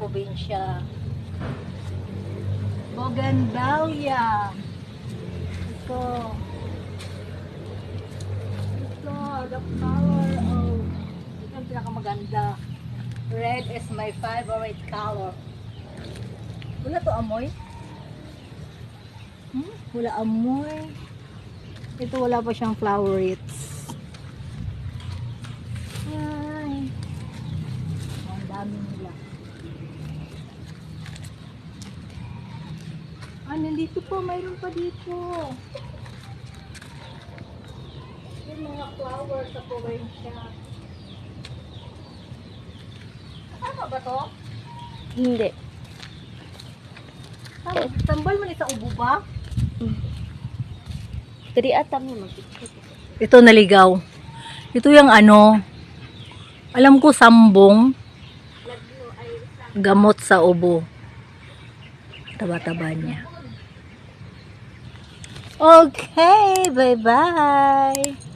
probinsya. Bougainvillea. Ito. Ito, the color of, ito ang pinakamaganda. Red is my favorite color. Wala to amoy? Wala amoy. Ito wala pa siyang flowers. Ay. Ang dami nila. Nandito po. Mayroon pa dito. Yung mga flowers sa probinsya. Kasama ba to? Hindi. Tambal man sa ubo ba? Diri atam mo mag-picture. Ito naligaw. Ito yung ano, alam ko sambong, gamot sa ubo. Taba-taba niya. Okay, bye-bye.